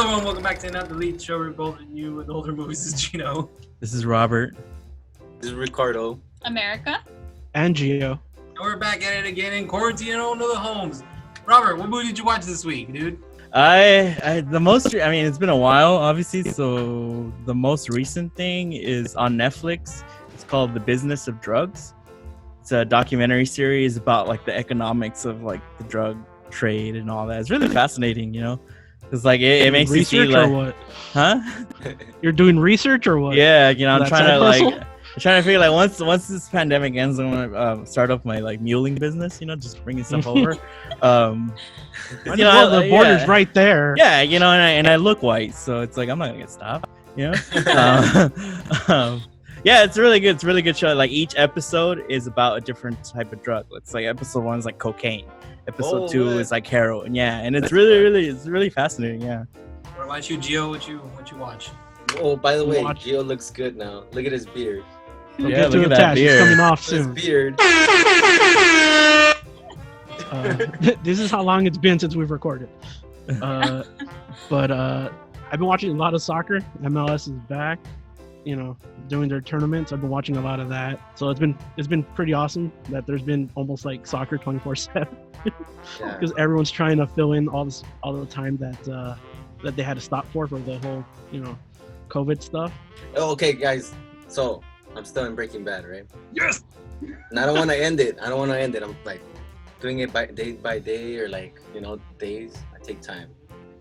everyone, welcome back to Not Delete Show. We're both new with older movies. This is Gino. This is Robert. This is Ricardo. America. And Gio. And we're back at it again in quarantine in all other homes. Robert, what movie did you watch this week, dude? It's been a while, obviously, so the most recent thing is on Netflix. It's called The Business of Drugs. It's a documentary series about like the economics of like the drug trade and all that. It's really fascinating, you know, because like it makes you see like, or what? huh? You're doing research or what? Yeah, you know, I'm That's trying to hustle? like. I'm trying to figure like once this pandemic ends, I'm gonna start up my like muling business. You know, just bringing stuff over. The border's right there. Yeah, you know, and I look white, so it's like I'm not gonna get stopped. You know. Yeah, it's really good. It's a really good show. Like each episode is about a different type of drug. It's like episode 1 is like cocaine. Episode 2 is like heroin. Yeah, and it's really fascinating. Yeah. What about you, Gio? What you watch? Oh, by the way, Gio looks good now. Look at his beard. Don't Yeah, get too look at that attached. It's beard. coming off His soon. beard. This is how long it's been since we've recorded. But I've been watching a lot of soccer. MLS is back, you know, doing their tournaments. I've been watching a lot of that. So it's been pretty awesome that there's been almost like soccer 24/7 Yeah. because everyone's trying to fill in all the time that they had to stop for the whole, you know, COVID stuff. Oh, okay, guys. So I'm still in Breaking Bad, right? Yes. And I don't want to end it. I'm like doing it by day or like, you know, days. I take time,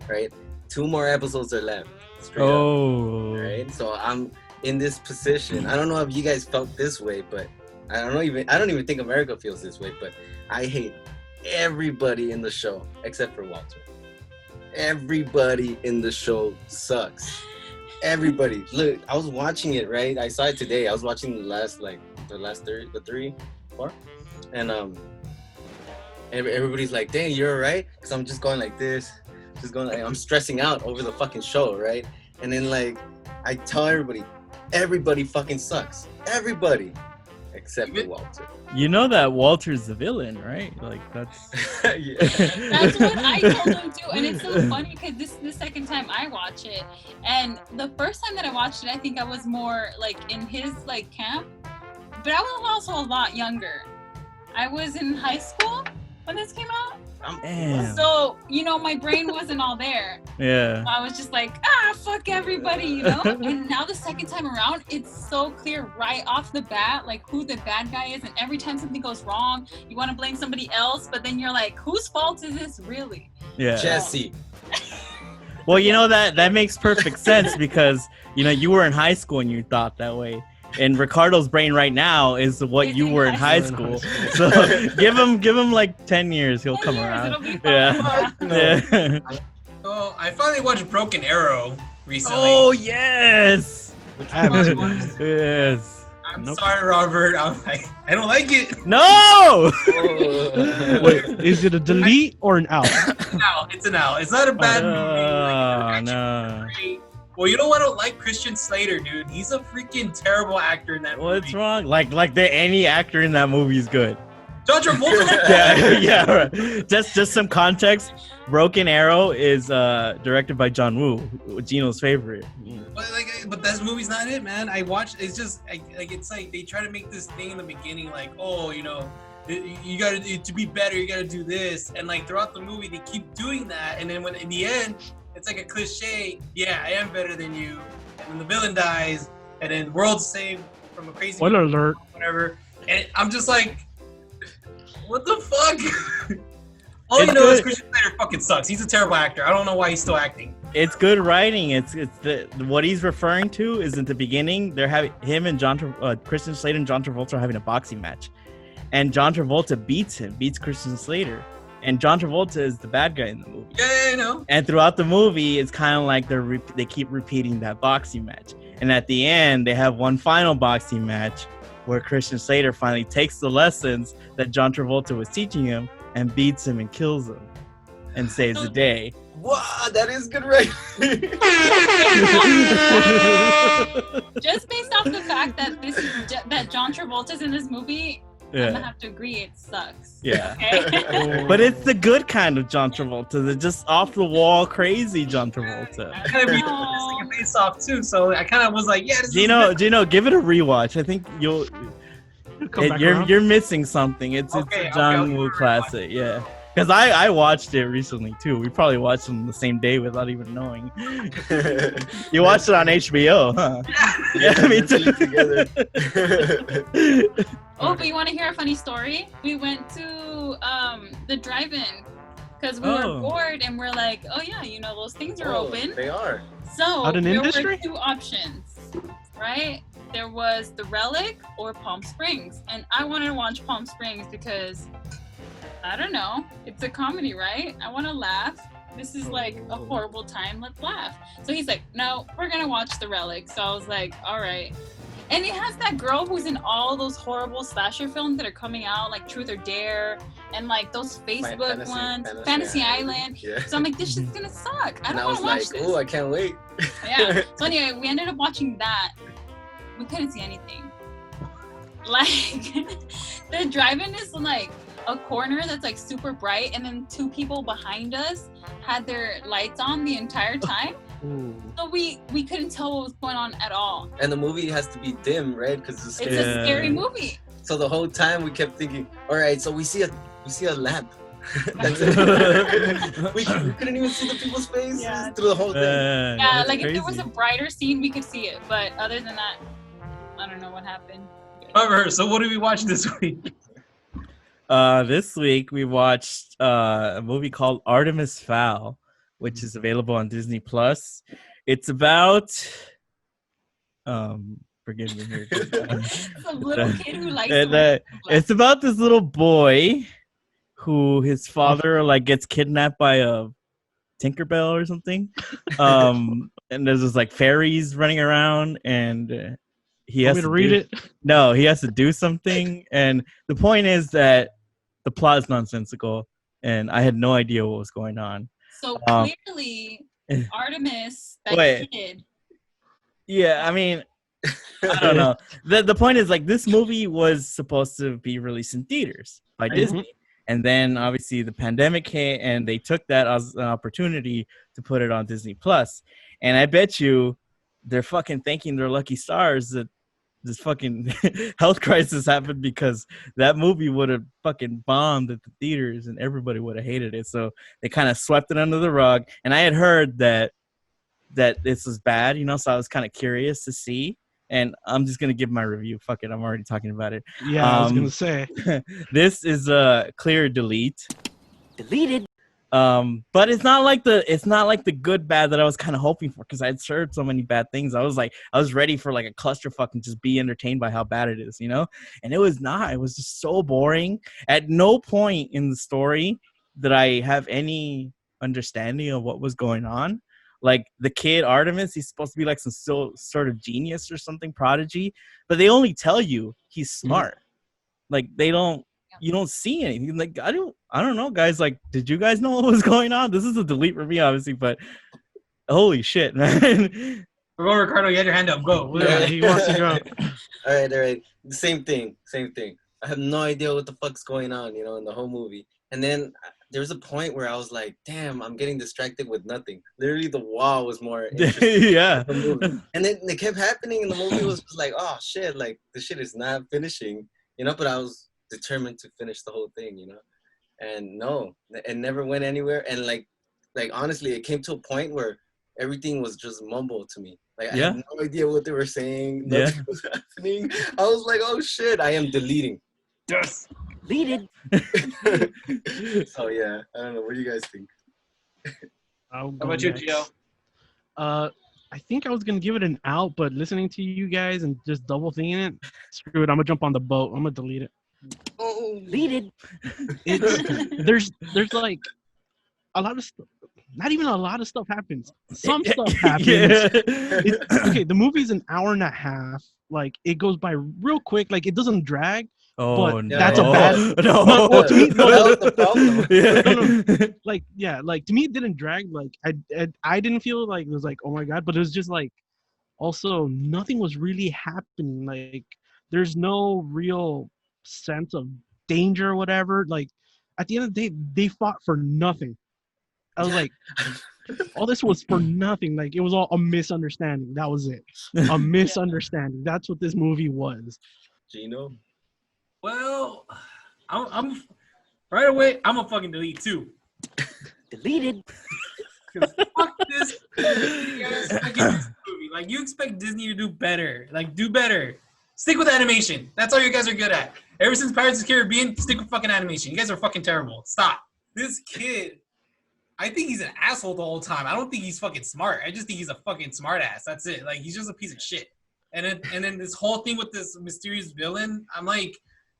right? 2 more episodes are left. Straight Oh. up, right? So I'm in this position. I don't know if you guys felt this way, but I don't even think America feels this way, but I hate everybody in the show except for Walter. Everybody in the show sucks. Everybody. Look, I was watching it, right? I saw it today. I was watching the 3, 4, and everybody's like, "Dang, you're alright?" Because I'm just going like this, I'm stressing out over the fucking show, right? And then like, I tell everybody fucking sucks. Everybody, except for Walter. You know that Walter's the villain, right? Like that's. Yeah. That's what I told him too. And it's so funny because this is the second time I watch it. And the first time that I watched it, I think I was more like in his like camp. But I was also a lot younger. I was in high school when this came out. Damn. So, you know, my brain wasn't all there. Yeah. I was just like, fuck everybody, you know? And now the second time around, it's so clear right off the bat, like who the bad guy is. And every time something goes wrong, you want to blame somebody else, but then you're like, whose fault is this really? Yeah. Jesse. Well, you know that makes perfect sense because you know you were in high school and you thought that way. And Ricardo's brain right now is what you were in high school. So give him like 10 years, he'll come around. It'll be fun. Yeah. Yeah. Oh, I finally watched Broken Arrow recently. Oh yes. I haven't Yes. I'm Nope. sorry, Robert. I don't like it. No. Wait, is it a delete or an out? It's an L. It's not a bad movie. Oh, Like, it's no. actually great. Well, you know what? I don't like Christian Slater, dude. He's a freaking terrible actor in that movie. What's wrong? Like any actor in that movie is good. John Travolta. Yeah. Right. Just some context. Broken Arrow is directed by John Woo, Gino's favorite. But that movie's not it, man. I watched. It's just it's like they try to make this thing in the beginning, like, oh, you know, you gotta to be better, you gotta do this, and like throughout the movie they keep doing that, and then when in the end it's like a cliche. Yeah, I am better than you, and then the villain dies, and then the world's saved from a crazy Spoiler alert. whatever, and I'm just like, what the fuck? All It's you know is good. Christian Slater fucking sucks. He's a terrible actor. I don't know why he's still acting. It's good writing. It's what he's referring to is at the beginning they're having him and Christian Slater and John Travolta are having a boxing match, and John Travolta beats Christian Slater, and John Travolta is the bad guy in the movie. Yeah, I know. And throughout the movie, it's kind of like they keep repeating that boxing match, and at the end they have one final boxing match where Christian Slater finally takes the lessons that John Travolta was teaching him and beats him and kills him and saves the day. Wow, that is good, right? Just based off the fact that that John Travolta's in this movie, Yeah. I'm gonna have to agree it sucks. Yeah. Okay? But it's the good kind of John Travolta, the just off the wall crazy John Travolta. I kind of beat this second face off too, so I kind of was like, yeah, this is Gino, good. give it a rewatch. I think you're missing something. It's a John Woo classic, yeah. Because I watched it recently too. We probably watched it on the same day without even knowing. You watched it on HBO, huh? Yeah, me too. Oh, but you want to hear a funny story? We went to the drive-in because we were bored and we're like, oh yeah, those things are open. They are. So Out in there industry? were two options, right? There was the Relic or Palm Springs, and I wanted to watch Palm Springs because I don't know, it's a comedy, right? I want to laugh. This is like a horrible time. Let's laugh. So he's like, no, we're gonna watch the Relic. So I was like, all right. And it has that girl who's in all those horrible slasher films that are coming out, like Truth or Dare, and like those Facebook ones, Fantasy Island. Yeah. So I'm like, this shit's gonna suck. I And don't I want was to watch like, this. oh, I can't wait. Yeah. So anyway, we ended up watching that. We couldn't see anything. Like, the drive-in is like a corner that's like super bright, and then two people behind us had their lights on the entire time. So we couldn't tell what was going on at all. And the movie has to be dim, right? Because It's a scary movie. So the whole time we kept thinking, all right, so we see a lamp. That's it. we couldn't even see the people's faces through the whole thing. Yeah, like crazy. if there was a brighter scene, we could see it. But other than that, I don't know what happened. However, so what did we watch this week? This week we watched a movie called Artemis Fowl, which is available on Disney Plus. It's about forgive me here. Some little kid who likes it's about this little boy who his father like gets kidnapped by a Tinkerbell or something. And there's this like fairies running around, and he has to read it. No, he has to do something. And the point is that the plot is nonsensical, and I had no idea what was going on. So clearly, Artemis, that kid. Yeah, I mean, I don't know. The point is, like, this movie was supposed to be released in theaters by Disney. And then, obviously, the pandemic hit, and they took that as an opportunity to put it on Disney Plus. And I bet you they're fucking thanking their lucky stars that this fucking health crisis happened, because that movie would have fucking bombed at the theaters and everybody would have hated it. So they kind of swept it under the rug. And I had heard that this was bad, so I was kind of curious to see. And I'm just gonna give my review. Fuck it, I'm already talking about it. Yeah, I was gonna say this is a clear delete. Deleted. But it's not like the good bad that I was kind of hoping for, because I'd heard so many bad things. I was ready for like a clusterfuck and just be entertained by how bad it is, And it was not. It was just so boring. At no point in the story did I have any understanding of what was going on. Like the kid Artemis, he's supposed to be like some sort of genius or something, prodigy, but they only tell you he's smart. Like you don't see anything. Like I don't know, guys. Like, did you guys know what was going on? This is a delete for me, obviously, but holy shit, man. Go, Ricardo, you had your hand up. Go. Yeah, he wants to go. All right. Same thing. I have no idea what the fuck's going on, in the whole movie. And then there was a point where I was like, damn, I'm getting distracted with nothing. Literally, the wall was more interesting. Yeah. Than the movie. And then it kept happening, and the movie was just like, oh shit, like the shit is not finishing, But I was determined to finish the whole thing, And no, it never went anywhere. And like honestly, it came to a point where everything was just mumble to me. Like I had no idea what they were saying. Nothing was happening. I was like, oh shit, I am deleting. Yes. Deleted. So yeah, I don't know. What do you guys think? How about you, Gio? I think I was gonna give it an out, but listening to you guys and just double thinking it, screw it. I'm gonna jump on the boat. I'm gonna delete it. Oh, Deleted. There's like a lot of stuff. Not even a lot of stuff happens. Some stuff happens. Okay, the movie's an hour and a half. Like it goes by real quick. Like it doesn't drag. Oh, but no. That's a bad. No. Well, to me, that was the problem. Yeah. Like to me, it didn't drag. Like I didn't feel like it was like, oh my god, but it was just like, also nothing was really happening. Like there's no real sense of danger or whatever. Like at the end of the day, they fought for nothing. I was like, all this was for nothing. Like it was all a misunderstanding. That was it. A misunderstanding. That's what this movie was. Gino? Well, I'm right away. I'm gonna fucking delete too. Deleted. Fuck this. You guys fucking this movie. Like you expect Disney to do better. Like do better. Stick with animation. That's all you guys are good at. Ever since Pirates of the Caribbean, stick with fucking animation. You guys are fucking terrible. Stop. This kid, I think he's an asshole the whole time. I don't think he's fucking smart. I just think he's a fucking smart ass. That's it. Like he's just a piece of shit. And then this whole thing with this mysterious villain, I'm like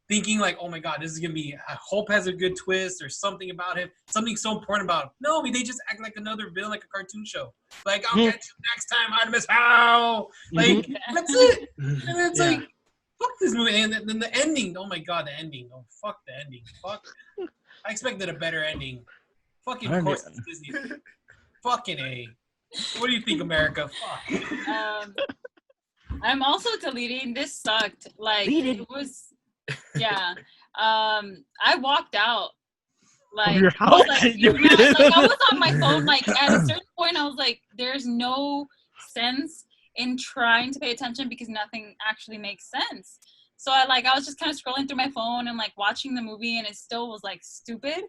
thinking like, oh my god, this is gonna be. I hope has a good twist or something about him, something so important about him. No, I mean they just act like another villain, like a cartoon show. Like I'll catch you next time, Artemis Fowl. Like that's it. And it's like, fuck this movie. And then the ending. Oh my god, the ending. Oh fuck the ending. Fuck. I expected a better ending. Fucking of course it's Disney. Fucking A. What do you think, America? Fuck. I'm also deleting. This sucked. Like it was. Yeah. I walked out. Like, Your I was house? like, like I was on my phone. Like at a certain point, I was like, "There's no sense in trying to pay attention because nothing actually makes sense." So I was just kind of scrolling through my phone and like watching the movie, and it still was like stupid.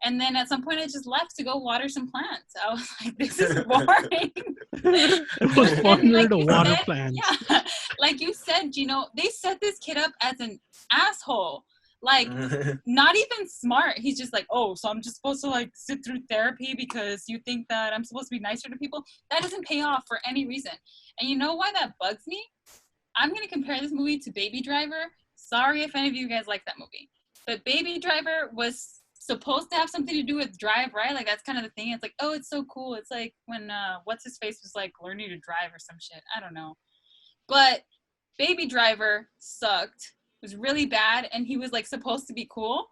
And then at some point, I just left to go water some plants. I was like, "This is boring." It was funner like to you water said, plants. Yeah, like you said, they set this kid up as an asshole. Like, not even smart. He's just like, oh, so I'm just supposed to like sit through therapy because you think that I'm supposed to be nicer to people. That doesn't pay off for any reason. And you know why that bugs me? I'm gonna compare this movie to Baby Driver. Sorry if any of you guys like that movie, but Baby Driver was supposed to have something to do with drive, right? Like that's kind of the thing. It's like, oh, it's so cool. It's like when what's his face was like learning to drive or some shit. I don't know. But Baby Driver sucked. It was really bad, and he was like supposed to be cool.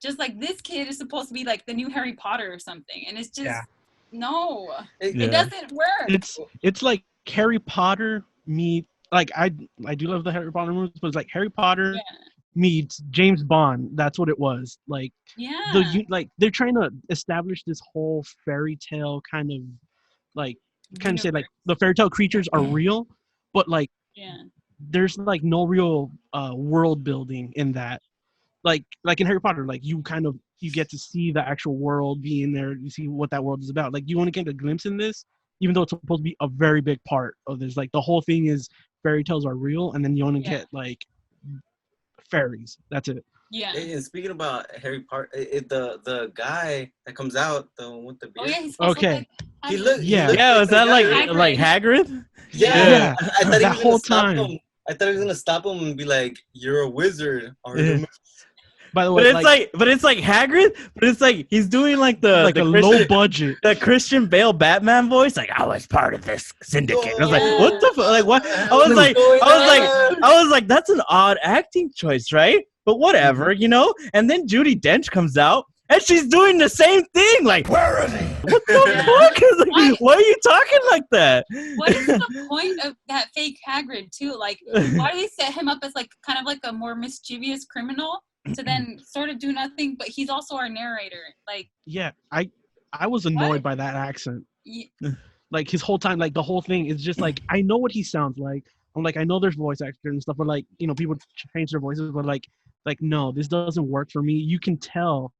Just like this kid is supposed to be like the new Harry Potter or something. And it's just no. It doesn't work. It's like Harry Potter meet like I do love the Harry Potter movies, but it's like Harry Potter meets James Bond. That's what it was. Like they're trying to establish this whole fairy tale kind of like say like the fairy tale creatures are real, but like there's like no real world building in that. Like in Harry Potter, like you get to see the actual world being there. You see what that world is about. Like you want to get a glimpse in this, even though it's supposed to be a very big part of this. Like the whole thing is fairy tales are real, and then you only get like fairies. That's it. Yeah. And speaking about Harry Potter, the guy that comes out, the one with the beard. Oh yeah, he's okay. He looked. Was that like Hagrid? Yeah. I thought that whole time. I thought he was gonna stop him and be like, "You're a wizard." By the way, but it's like Hagrid, but it's like he's doing like the low budget, the Christian Bale Batman voice. Like I was part of this syndicate. I was like, what the fuck? Like what? I was like, that's an odd acting choice, right? But whatever, And then Judi Dench comes out. And she's doing the same thing. Like, where are they? What the fuck? Like, why are you talking like that? What is the point of that fake Hagrid too? Like, why do they set him up as like kind of like a more mischievous criminal to then sort of do nothing? But he's also our narrator. Like, I was annoyed by that accent. Yeah. Like his whole time, like the whole thing is just like I know what he sounds like. I'm like I know there's voice actors and stuff, but like people change their voices, but like no, this doesn't work for me. You can tell.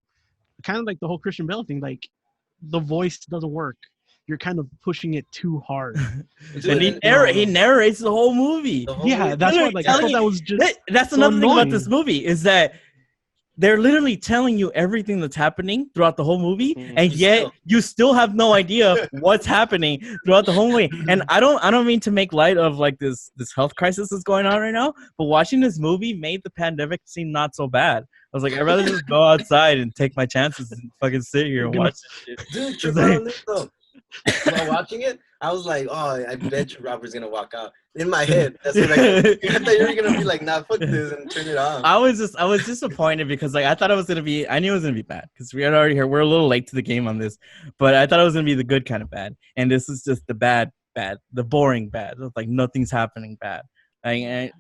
Kind of like the whole Christian Bale thing, like the voice doesn't work. You're kind of pushing it too hard. And he narrates the whole movie. That's why. Like I thought that was just. That's so another thing about this movie is that they're literally telling you everything that's happening throughout the whole movie, and yet you still have no idea what's happening throughout the whole movie. And I don't mean to make light of like this health crisis that's going on right now, but watching this movie made the pandemic seem not so bad. I was like, I'd rather just go outside and take my chances and fucking sit here and watch this shit. Dude, while watching it, I was like, oh, I bet you Robert's gonna walk out. In my head, that's what I thought you were gonna be like, nah, fuck this, and turn it off. I was disappointed because like I thought it was gonna be, I knew it was gonna be bad because we had already heard we're a little late to the game on this, but I thought it was gonna be the good kind of bad, and this is just the bad, the boring bad. It's like nothing's happening bad. I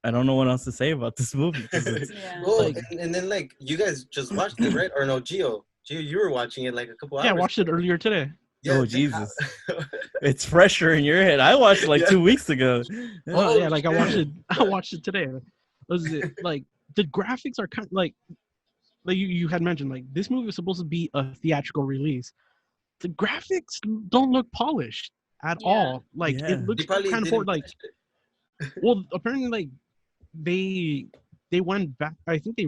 I don't know what else to say about this movie. 'Cause it's, Yeah. Well, like- and then like you guys just watched it, right? Or no, Gio, you were watching it like a couple hours. Yeah, I watched it ago. earlier today. Yeah, Oh, then Jesus. how- it's fresher in your head. I watched it like Yeah. 2 weeks ago. Oh, Yeah, like I watched shit. it. I watched it today. Was it like the graphics are kind of like you had mentioned, like this movie was supposed to be a theatrical release. The graphics don't look polished at Yeah. all. Like Yeah. it looks He probably kind of didn't like. finish it. Well, apparently, like they went back. I think they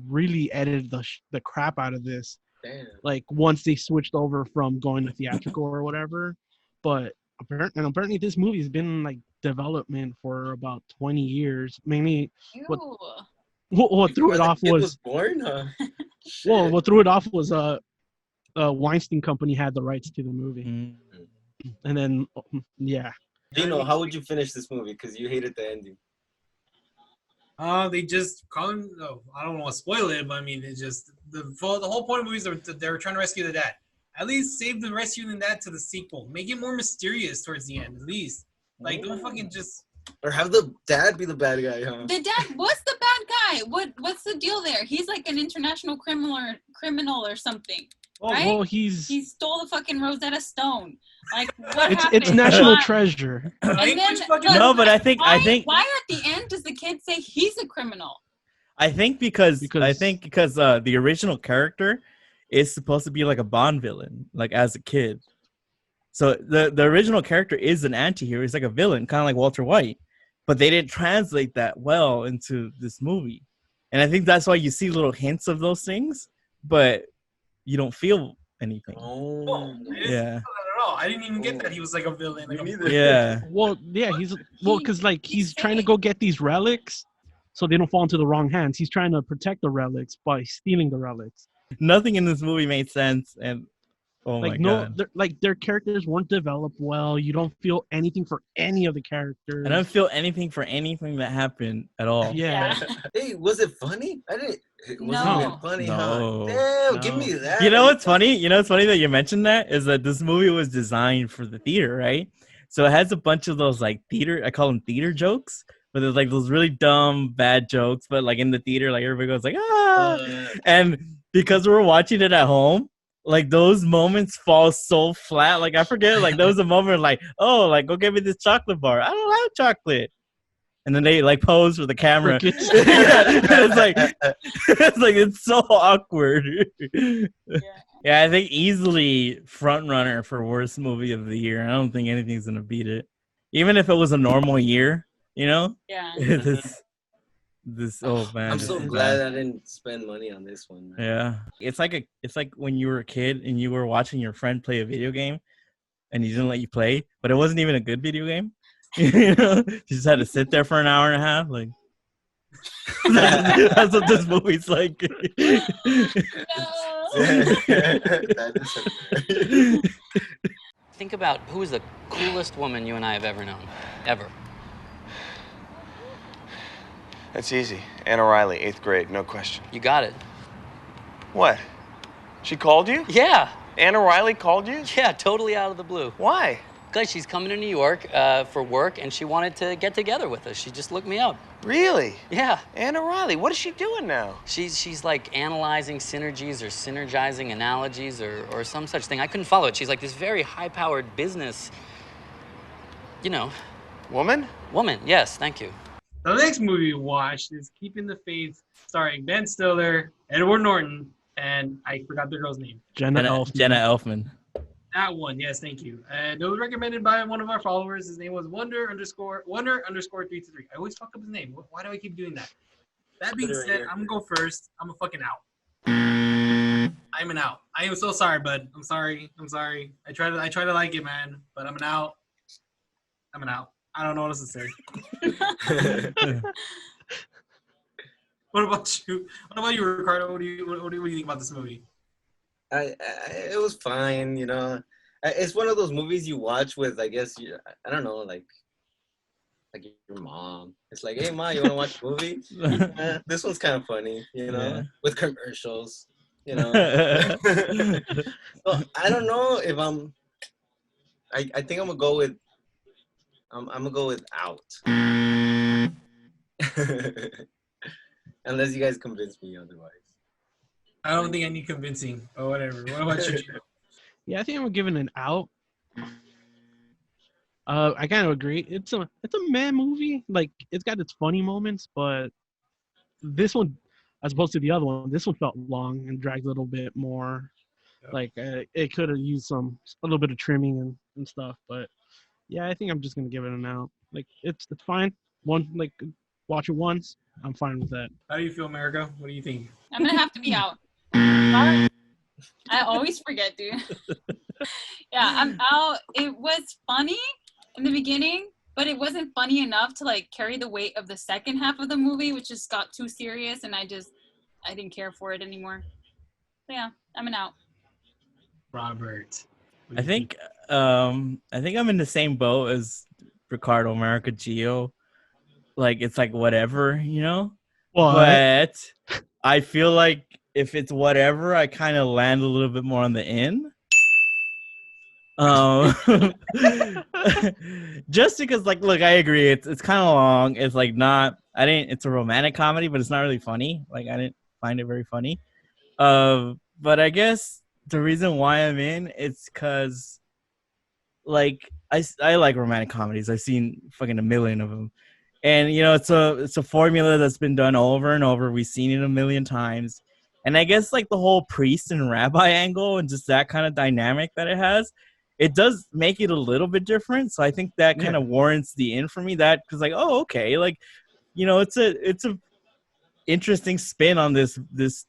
really edited the crap out of this. Damn. Like once they switched over from going to theatrical or whatever. But apparently this movie has been in like development for about 20 years. Mainly, what- Ew. what threw Before it the off kid was born, huh? well, Shit. what threw it off was Weinstein Company had the rights to the movie, Mm. and then yeah, Gino, how would you finish this movie? Because you hated the ending. They just call him. Oh, I don't want to spoil it, but I mean, it's just the whole point of the movie is they were trying to rescue the dad. At least save the rescuing dad to the sequel. Make it more mysterious towards the end. At least, like, don't fucking just. Or have the dad be the bad guy, huh? The dad was the bad guy. What's the deal there? He's like an international criminal or something. Oh, Right? well, he's He stole the fucking Rosetta Stone. Like what it's happened? national Why- treasure. And then, Language fucking- No, but I think why at the end does the kid say he's a criminal? because Because- the original character is supposed to be like a Bond villain, like as a kid. So the original character is an anti-hero. He's like a villain, kind of like Walter White. But they didn't translate that well into this movie. And I think that's why you see little hints of those things, but you don't feel anything. Oh, I didn't Yeah. feel that at all. I didn't even get that he was like a villain. Like, Me neither. Yeah. Well, yeah, he's because like he's he's trying to fake. go get these relics, so they don't fall into the wrong hands. He's trying to protect the relics by stealing the relics. Nothing in this movie made sense. And oh Like my God. their characters weren't developed well. You don't feel anything for any of the characters. I don't feel anything for anything that happened at all. Yeah. Hey, was it funny? I didn't. It wasn't No. even funny, No. huh? Damn, give No. me that. You know what's funny? You know what's funny that you mentioned that is that this movie was designed for the theater, right? So it has a bunch of those like theater, I call them theater jokes, but there's like those really dumb, bad jokes, but like in the theater, like everybody goes like, ah. And because we were watching it at home, like those moments fall so flat. Like I forget, like there was a moment like, oh, like go get me this chocolate bar. I don't have chocolate. And then they like pose for the camera. Crickets. it's like it's so awkward. Yeah, I think easily front runner for worst movie of the year. I don't think anything's gonna beat it. Even if it was a normal year, you know? Yeah. this oh man. I'm this so is glad bad. I didn't spend money on this one, man. Yeah. It's like when you were a kid and you were watching your friend play a video game and he didn't let you play, but it wasn't even a good video game. You know? You just had to sit there for an hour and a half. Like that's what this movie's like. No. That is Think about who is the coolest woman you and I have ever known. Ever. That's easy. Anna Riley, 8th grade, no question. You got it. What? She called you? Yeah. Anna Riley called you? Yeah, totally out of the blue. Why? Because she's coming to New York for work and she wanted to get together with us. She just looked me up. Really? Yeah. Anna Riley, what is she doing now? She's like analyzing synergies or synergizing analogies or some such thing. I couldn't follow it. She's like this very high-powered business, you know, Woman? woman. Yes, thank you. The next movie we watched is Keeping the Faith, starring Ben Stiller, Edward Norton, and I forgot the girl's name. Jenna Elfman. Jenna Elfman. That one, yes, thank you. And it was recommended by one of our followers. His name was Wonder_323. I always fuck up his name. Why do I keep doing that? That being Put it right said, here. I'm gonna go first. I'm a fucking out. I'm an out. I am so sorry, bud. I'm sorry. I try to like it, man, but I'm an out. I'm an out. I don't know what else to say. What about you? What about you, Ricardo? What do you think about this movie? It was fine, you know. It's one of those movies you watch with, I guess, I don't know, like your mom. It's like, hey, Ma, you want to watch a movie? This one's kind of funny, you know, Yeah. with commercials, you know. So I don't know if I think I'm gonna go with out. Unless you guys convince me otherwise. I don't think I need convincing or whatever. What about you, Joe? Yeah, I think I'm giving an out. I kind of agree. It's a meh movie. Like it's got its funny moments, but this one, as opposed to the other one, this one felt long and dragged a little bit more. Yep. Like it could have used a little bit of trimming and stuff. But yeah, I think I'm just gonna give it an out. Like it's fine. Watch it once. I'm fine with that. How do you feel, America? What do you think? I'm gonna have to be out. Sorry. I always forget, dude. Yeah, I'm out. It was funny in the beginning, but it wasn't funny enough to like carry the weight of the second half of the movie, which just got too serious, and I didn't care for it anymore. So yeah, I'm an out. Robert. I think I'm in the same boat as Ricardo, America, Gio. Like it's like whatever, you know. What? But I feel like if it's whatever, I kind of land a little bit more on the in. Just because, like, look, I agree. It's kind of long. It's like not. It's a romantic comedy, but it's not really funny. Like I didn't find it very funny. But I guess the reason why I'm in it's because, like, I like romantic comedies. I've seen fucking a million of them. And you know, it's a formula that's been done over and over. We've seen it a million times. And I guess like the whole priest and rabbi angle and just that kind of dynamic that it has, it does make it a little bit different. So I think that kind of warrants the in for me. That because like, oh, okay, like, you know, it's a interesting spin on this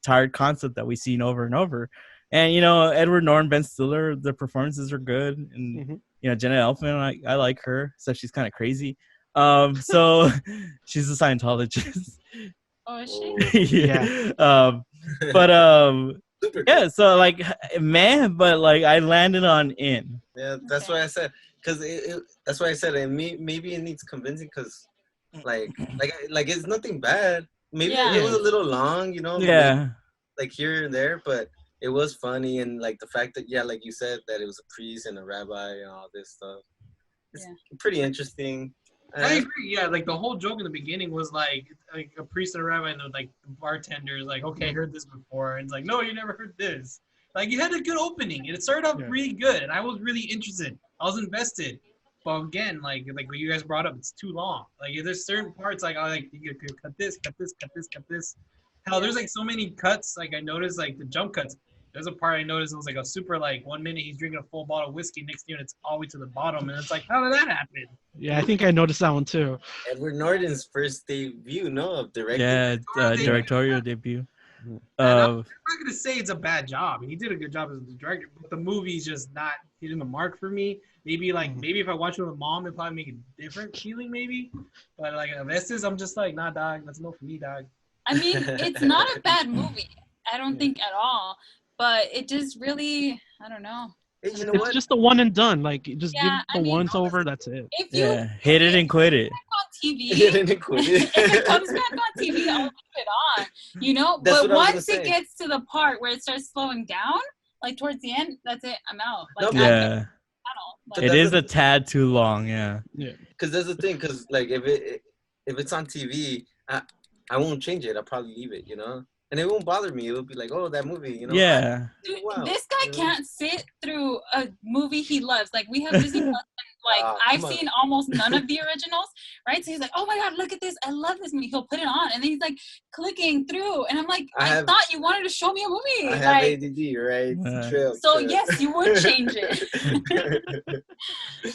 tired concept that we've seen over and over. And you know, Edward Norton, Ben Stiller, the performances are good, and you know, Jenna Elfman, I like her, so she's kind of crazy. So she's a Scientologist. Oh, is she? Yeah. But yeah, so like man, but like I landed on in. Yeah, that's why I said, because that's why I said maybe it needs convincing, because like it's nothing bad. Maybe it was a little long, you know. Yeah. Like here and there, but it was funny, and like the fact that like you said, that it was a priest and a rabbi and all this stuff. It's pretty interesting. I agree. Yeah, like the whole joke in the beginning was like a priest and a rabbi, and like the bartender is like, "Okay, I heard this before," and it's like, "No, you never heard this." Like you had a good opening, and it started off really good, and I was really interested. I was invested. But again, like what you guys brought up, it's too long. Like there's certain parts like you could cut this, cut this, cut this, cut this. Hell, there's like so many cuts. Like I noticed like the jump cuts. There's a part I noticed it was like a super like 1 minute he's drinking a full bottle of whiskey, next minute it's all the way to the bottom, and it's like, how did that happen? Yeah, I think I noticed that one too. Edward Norton's first debut, of directing. Yeah, directorial debut. I'm not gonna say it's a bad job. He did a good job as a director, but the movie's just not hitting the mark for me. Maybe if I watch it with mom, it'd probably make a different feeling, maybe. But like Vestas, I'm just like, nah, dog, that's no for me, dog. I mean, it's not a bad movie. I don't think at all. But it just really, I don't know. You know it's what? just the one and done. Like, just give it the once over. That's it. If you hit it and quit it. On TV, Hit it and quit it. if it comes back on TV, I'll leave it on. You know, That's but what I was once gonna it say. gets to the part where it starts slowing down, like towards the end, that's it. I'm out. Like, Yeah. like, It is a tad too long. Yeah. Because that's the thing. Because like if it's on TV, I won't change it. I'll probably leave it. You know. And it won't bother me. It'll be like, oh, that movie, you know. Yeah. Dude, wow. this guy can't sit through a movie he loves. Like we have Disney Plus, and like I've seen almost none of the originals, right? So he's like, oh my god, look at this! I love this movie. He'll put it on, and then he's like clicking through, and I'm like, I thought you wanted to show me a movie. I have ADD, right? So yes, you would change it.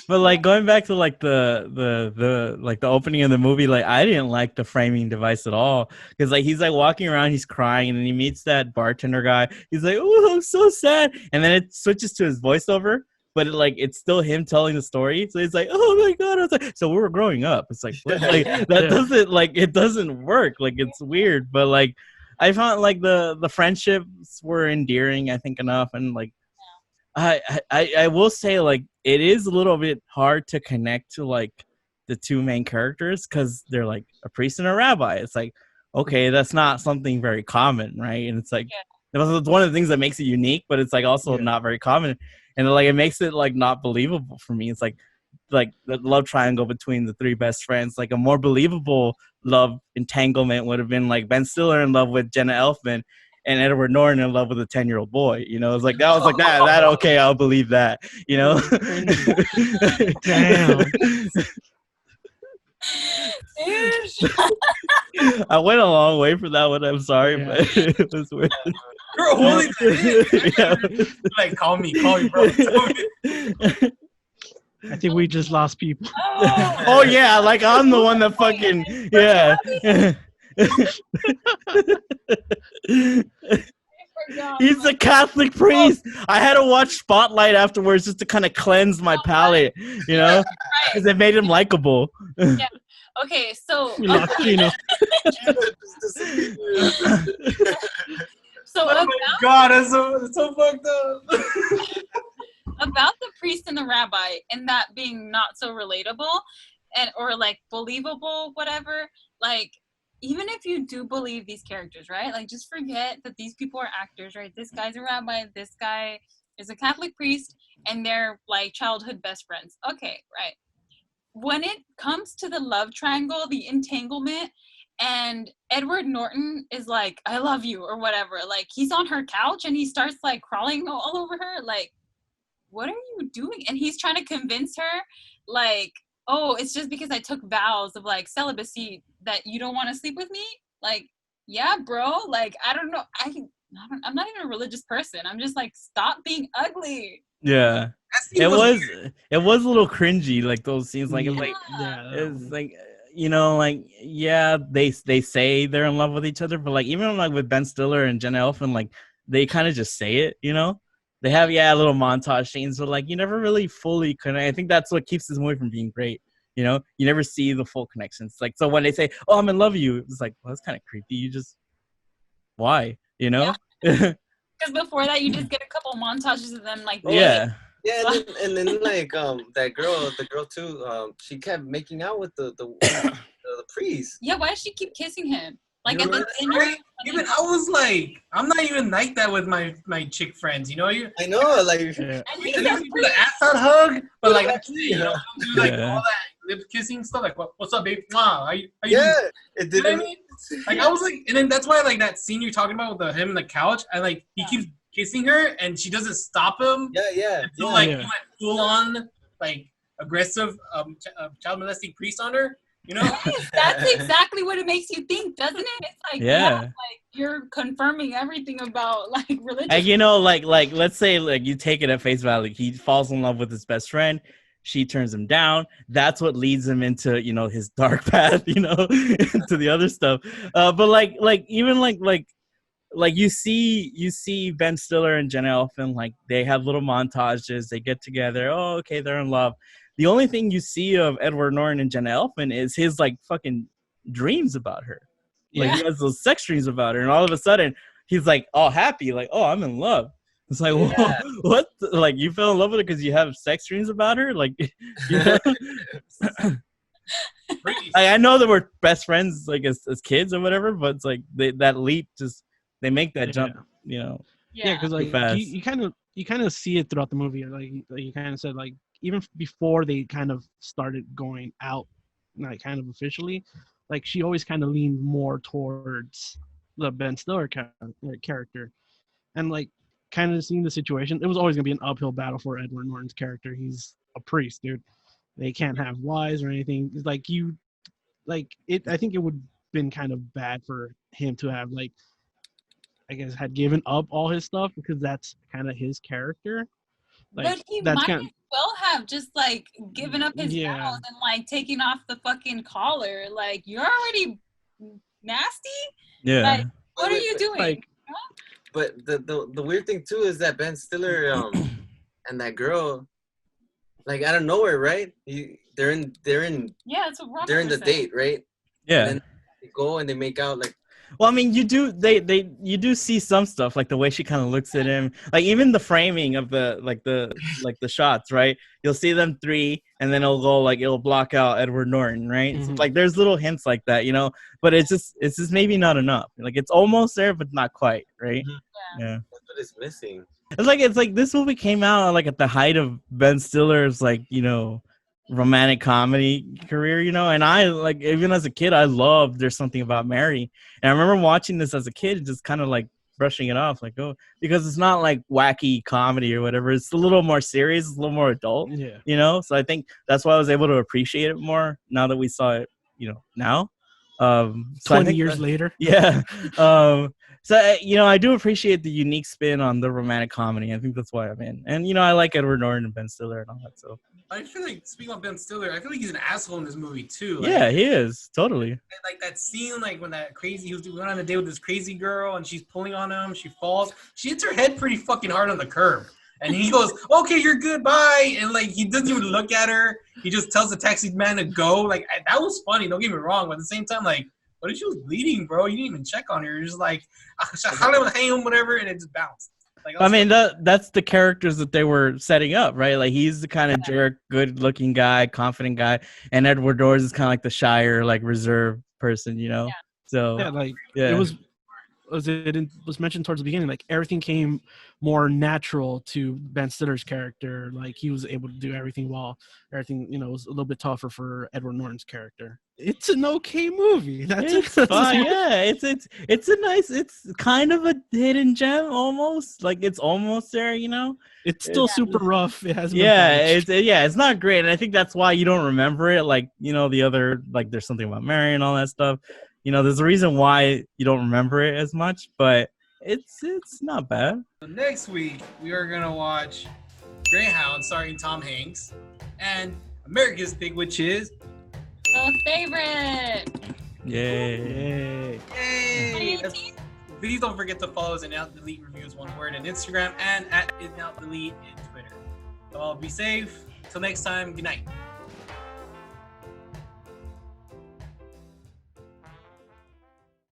But like going back to like the like the opening of the movie, like I didn't like the framing device at all, because like he's like walking around, he's crying, and then he meets that bartender guy. He's like, oh, I'm so sad, and then it switches to his voiceover, but it's still him telling the story. So he's like, oh my god, I was like, so we were growing up. It's like, what? Like that doesn't it doesn't work. Like it's weird, but like I found like the friendships were endearing, I think, enough, and like I will say like it is a little bit hard to connect to like the two main characters, because they're like a priest and a rabbi. It's like, okay, that's not something very common, right? And it's like it's one of the things that makes it unique, but it's like also not very common, and like it makes it like not believable for me. It's like the love triangle between the three best friends, like a more believable love entanglement would have been like Ben Stiller in love with Jenna Elfman and Edward Norton in love with a 10-year-old boy. You know, it's like that was like that okay, I'll believe that. You know. Damn. I went a long way for that one. I'm sorry, Yeah. but it was weird. You're holding that in. Like, call me, bro. I think we just lost people. Oh yeah, like I'm the one that fucking yeah. He's a Catholic priest. I had to watch Spotlight afterwards just to kind of cleanse my palate, you know, because it made him likable. Yeah. Okay, so We lost Gino. so Oh my god, that's so fucked up. about the priest and the rabbi and that being not so relatable and or like believable, whatever, like even if you do believe these characters, right? Like just forget that these people are actors, right? This guy's a rabbi, this guy is a Catholic priest, and they're like childhood best friends. Okay, right. When it comes to the love triangle, the entanglement, and Edward Norton is like, I love you or whatever, like he's on her couch and he starts like crawling all over her, like, what are you doing? And he's trying to convince her, like, oh, it's just because I took vows of like celibacy that you don't want to sleep with me. Like, yeah, bro. Like, I don't know. I'm not even a religious person. I'm just like, stop being ugly. Yeah, it was a little cringy, like those scenes. Like, it's like Yeah. it's like, you know, like yeah, they say they're in love with each other, but like even like with Ben Stiller and Jenna Elfman, like they kind of just say it, you know. They have little montage scenes, but like you never really fully connect. I think that's what keeps this movie from being great. You know, you never see the full connections. Like, so when they say, "Oh, I'm in love with you," it's like, well, that's kind of creepy. You just why, you know? Because before that, you just get a couple montages of them like, Yeah. Yeah, and then like the girl too, she kept making out with the priest. Yeah, why does she keep kissing him? Like You at the know, dinner. Right? Even I was like, I'm not even like that with my chick friends, you know. I know, like Yeah. And I he's never a do the ass out hug, but like that's it, you know, Yeah. do like Yeah. all that lip kissing stuff. Like, what's up, babe? Mwah, how you yeah, doing? it You know what I didn't. mean? Like I was like, and then that's why like that scene you're talking about with him on the couch, and like he keeps kissing her, and she doesn't stop him. Yeah. Until like Yeah. he went full on like aggressive child molesting priest on her. You know? Yes, that's exactly what it makes you think, doesn't it? It's like, Yeah. like you're confirming everything about like religion. And you know, like let's say like you take it at face value. He falls in love with his best friend. She turns him down. That's what leads him into, you know, his dark path, you know, into the other stuff. But like even like you see Ben Stiller and Jenna Elfman, like they have little montages. They get together. Oh, okay, they're in love. The only thing you see of Edward Norton and Jenna Elfman is his like fucking dreams about her. Like he has those sex dreams about her, and all of a sudden he's like all happy, like, oh, I'm in love. It's like, Yeah. what? Like you fell in love with her because you have sex dreams about her? Like, you know? I know that we're best friends, like as kids or whatever, but it's like that leap just they make that jump, you know. Yeah, because like fast. you kind of see it throughout the movie. Like you kind of said, like even before they kind of started going out, like kind of officially, like she always kind of leaned more towards the Ben Stiller character, and like kind of seeing the situation, it was always gonna be an uphill battle for Edward Norton's character. He's a priest, dude. They can't have wives or anything. It's like I think it would been kind of bad for him to have like, I guess, had given up all his stuff because that's kind of his character. Like, but he that's might kind as well have just like given up his Yeah. vows and like taking off the fucking collar. Like you're already nasty. Yeah. Like what are you doing? like But the weird thing too is that Ben Stiller and that girl, like out of nowhere, right? They're in Yeah, that's what Robert they're in the was saying. date, right? Yeah. And then they go and they make out like. Well, I mean, you do see some stuff, like the way she kind of looks at him, like even the framing of the shots, right? You'll see them three, and then it'll block out Edward Norton, right? So, Mhm. like there's little hints like that, you know, but it's just maybe not enough. Like it's almost there, but not quite, right? Yeah. That's what is missing. It's like this movie came out like at the height of Ben Stiller's, like, you know, romantic comedy career, you know. And I like, even as a kid, I loved There's Something About Mary. And I remember watching this as a kid, just kind of like brushing it off, like, oh, because it's not like wacky comedy or whatever. It's a little more serious, it's a little more adult, you know. So I think that's why I was able to appreciate it more now that we saw it, you know, now. So 20 years later. Yeah. So, you know, I do appreciate the unique spin on the romantic comedy. I think that's why I'm in. And, you know, I like Edward Norton and Ben Stiller and all that. So I feel like, speaking of Ben Stiller, I feel like he's an asshole in this movie too. Like, yeah, he is totally. Like that scene, like when that crazy, he went on a date with this crazy girl and she's pulling on him. She falls. She hits her head pretty fucking hard on the curb. And he goes, "Okay, you're good, bye." And like he doesn't even look at her. He just tells the taxi man to go. Like that was funny. Don't get me wrong, but at the same time, like, what if she was bleeding, bro? You didn't even check on her. You're just like, whatever, and it just bounced. Like, I mean, that's the characters that they were setting up, right? Like he's the kind of jerk, good-looking guy, confident guy, and Edward Norton is kind of like the shyer, like reserved person, you know. So it was mentioned towards the beginning, like everything came more natural to Ben Stiller's character. Like he was able to do everything while everything, you know, was a little bit tougher for Edward Norton's character. It's an okay movie. It's fine. Yeah, it's a nice. It's kind of a hidden gem almost. Like it's almost there, you know. It's still super rough. It has it's not great, and I think that's why you don't remember it. Like, you know, the other, like There's Something About Mary and all that stuff. You know, there's a reason why you don't remember it as much, but it's not bad. So next week we are gonna watch Greyhound, starring Tom Hanks, and America's Pick, which is The Favorite. Yay! Please don't forget to follow us at Out Delete Reviews, one word, on Instagram, and at Out Delete in Twitter. So be safe. Till next time. Good night.